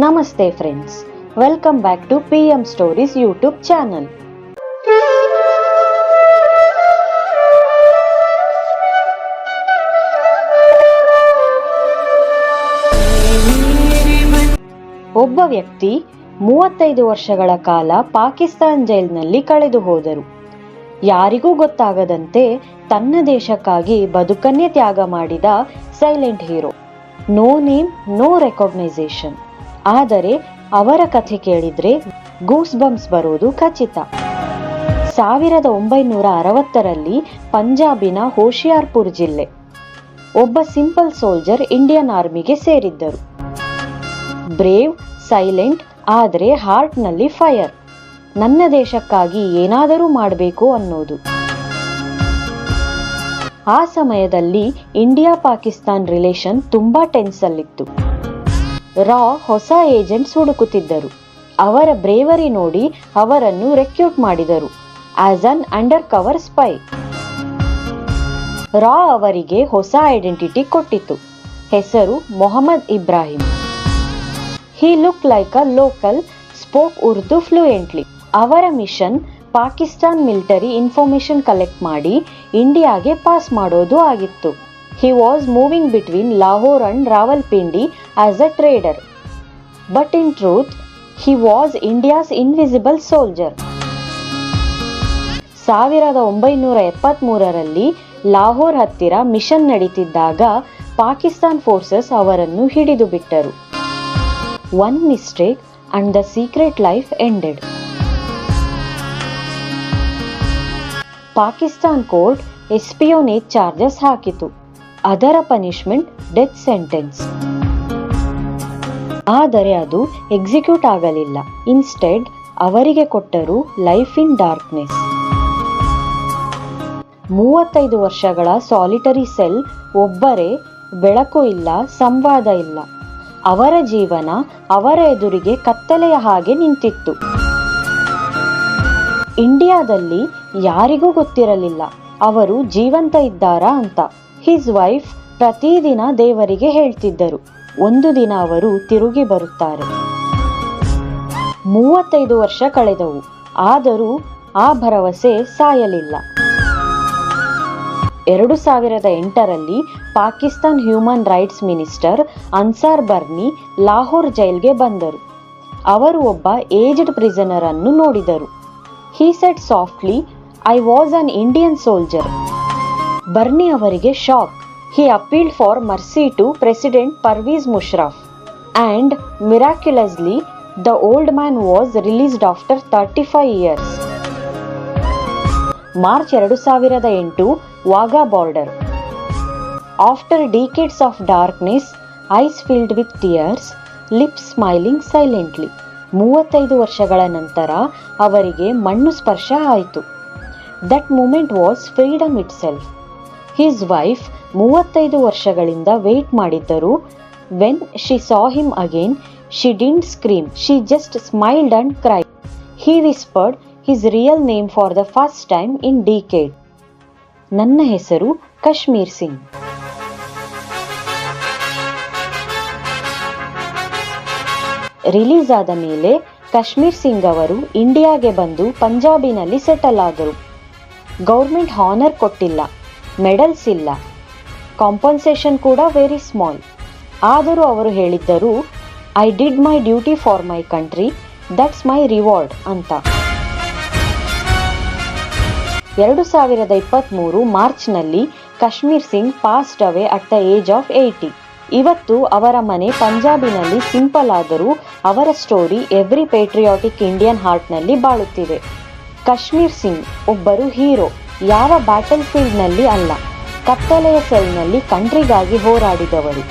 Namaste friends, welcome back to PM Stories YouTube channel. ಒಬ್ಬ ವ್ಯಕ್ತಿ 35 ವರ್ಷಗಳ ಕಾಲ ಪಾಕಿಸ್ತಾನ್ ಜೈಲಿನಲ್ಲಿ ಕಳೆದು ಹೋದರು. ಯಾರಿಗೂ ಗೊತ್ತಾಗದಂತೆ ತನ್ನ ದೇಶಕ್ಕಾಗಿ ಬದುಕನ್ನೇ ತ್ಯಾಗ ಮಾಡಿದ silent hero. No name, no recognition. ಆದರೆ ಅವರ ಕಥೆ ಕೇಳಿದ್ರೆ ಗೂಸ್ ಬಂಪ್ಸ್ ಬರೋದು ಖಚಿತ. 1960ರಲ್ಲಿ ಪಂಜಾಬಿನ ಹೋಶಿಯಾರ್ಪುರ್ ಜಿಲ್ಲೆ. ಒಬ್ಬ ಸಿಂಪಲ್ ಸೋಲ್ಜರ್ ಇಂಡಿಯನ್ ಆರ್ಮಿಗೆ ಸೇರಿದ್ದರು. ಬ್ರೇವ್, ಸೈಲೆಂಟ್, ಆದರೆ ಹಾರ್ಟ್ನಲ್ಲಿ ಫೈರ್. ನನ್ನ ದೇಶಕ್ಕಾಗಿ ಏನಾದರೂ ಮಾಡಬೇಕು ಅನ್ನೋದು. ಆ ಸಮಯದಲ್ಲಿ ಇಂಡಿಯಾ ಪಾಕಿಸ್ತಾನ್ ರಿಲೇಷನ್ ತುಂಬಾ ಟೆನ್ಸ್ ಅಲ್ಲಿತ್ತು. ರಾ ಹೊಸ ಏಜೆಂಟ್ಸ್ ಹುಡುಕುತ್ತಿದ್ದರು. ಅವರ ಬ್ರೇವರಿ ನೋಡಿ ಅವರನ್ನು ರೆಕ್ರೂಟ್ ಮಾಡಿದರು as an undercover spy. ರಾ ಅವರಿಗೆ ಹೊಸ ಐಡೆಂಟಿಟಿ ಕೊಟ್ಟಿತು. ಹೆಸರು Mohammed Ibrahim. He look like a local, spoke Urdu fluently. ಅವರ mission Pakistan military information collect ಮಾಡಿ ಇಂಡಿಯಾಗೆ ಪಾಸ್ ಮಾಡೋದು ಆಗಿತ್ತು. He was moving between Lahore and Rawalpindi as a trader. But in truth, he was India's invisible soldier. 1973ರಲ್ಲಿ Lahore ಹತ್ತಿರ mission ನಡೀತಿದ್ದಾಗ Pakistan forces ಅವರನ್ನು ಹಿಡಿದು ಬಿಟ್ಟರು. One mistake and the secret life ended. Pakistan court espionage charges ಹಾಕಿತು. ಅದರ punishment death sentence. ಆದರೆ ಅದು execute ಆಗಲಿಲ್ಲ. Instead ಅವರಿಗೆ ಕೊಟ್ಟರು ಲೈಫ್ ಇನ್ ಡಾರ್ಕ್ನೆಸ್. 35 ವರ್ಷಗಳ ಸಾಲಿಟರಿ ಸೆಲ್. ಒಬ್ಬರೇ, ಬೆಳಕು ಇಲ್ಲ, ಸಂವಾದ ಇಲ್ಲ. ಅವರ ಜೀವನ ಅವರ ಎದುರಿಗೆ ಕತ್ತಲೆಯ ಹಾಗೆ ನಿಂತಿತ್ತು. ಇಂಡಿಯಾದಲ್ಲಿ ಯಾರಿಗೂ ಗೊತ್ತಿರಲಿಲ್ಲ ಅವರು ಜೀವಂತ ಇದ್ದಾರಾ ಅಂತ. ಹಿಸ್ ವೈಫ್ ಪ್ರತಿದಿನ ದೇವರಿಗೆ ಹೇಳ್ತಿದ್ದರು, ಒಂದು ದಿನ ಅವರು ತಿರುಗಿ ಬರುತ್ತಾರೆ. 35 ವರ್ಷ ಕಳೆದವು. ಆದರೂ ಆ ಭರವಸೆ ಸಾಯಲಿಲ್ಲ. 2008ರಲ್ಲಿ Pakistan human rights minister Ansar Burney Lahore ಜೈಲ್ಗೆ ಬಂದರು. ಅವರು ಒಬ್ಬ ಏಜ್ಡ್ ಪ್ರಿಸನರ್ ಅನ್ನು ನೋಡಿದರು. He said softly, I was an Indian soldier. ಬರ್ನಿ ಅವರಿಗೆ shock. He appealed for mercy to President Parvez Musharraf. And miraculously, the old man was released after 35 years. March 2008, Wagah border. After decades of darkness, eyes filled with tears, lips smiling silently. 35 ವರ್ಷಗಳ ನಂತರ ಅವರಿಗೆ ಮಣ್ಣು ಸ್ಪರ್ಶ ಆಯಿತು. That moment was freedom ಇಟ್ ಸೆಲ್ಫ್. His wife 35 ವರ್ಷಗಳಿಂದ wait ಮಾಡಿದ್ದರು. When she saw him again, she didn't scream, she just smiled and cried. He whispered his real name for the first time in decade. ನನ್ನ ಹೆಸರು Kashmir Singh. Release ಆದ ಮೇಲೆ ಕಾಶ್ಮೀರ್ ಸಿಂಗ್ ಅವರು ಇಂಡಿಯಾಗೆ ಬಂದು ಪಂಜಾಬಿನಲ್ಲಿ ಸೆಟಲ್ ಆದರು. ಗೌರ್ಮೆಂಟ್ ಹಾನರ್ ಕೊಟ್ಟಿಲ್ಲ, ಮೆಡಲ್ಸ್ ಇಲ್ಲ, ಕಾಂಪನ್ಸೇಷನ್ ಕೂಡ ವೆರಿ ಸ್ಮಾಲ್. ಆದರೂ ಅವರು ಹೇಳಿದ್ದರು, I did my duty for my country, that's my reward ಅಂತ. 2023 ಮಾರ್ಚ್ನಲ್ಲಿ Kashmir Singh passed away at the age of 80. ಇವತ್ತು ಅವರ ಮನೆ ಪಂಜಾಬಿನಲ್ಲಿ ಸಿಂಪಲ್ ಆದರೂ ಅವರ ಸ್ಟೋರಿ ಎವ್ರಿ ಪೇಟ್ರಿಯಾಟಿಕ್ ಇಂಡಿಯನ್ ಹಾರ್ಟ್ನಲ್ಲಿ ಬಾಳುತ್ತಿದೆ. ಕಾಶ್ಮೀರ್ ಸಿಂಗ್ ಒಬ್ಬರು ಹೀರೋ. ಯಾವ ಬ್ಯಾಟಲ್ ಫೀಲ್ಡ್ನಲ್ಲಿ ಅಲ್ಲ, ಕತ್ತಲೆಯ ಸೆಲ್ನಲ್ಲಿ ಕಂಟ್ರಿಗಾಗಿ ಹೋರಾಡಿದವರು.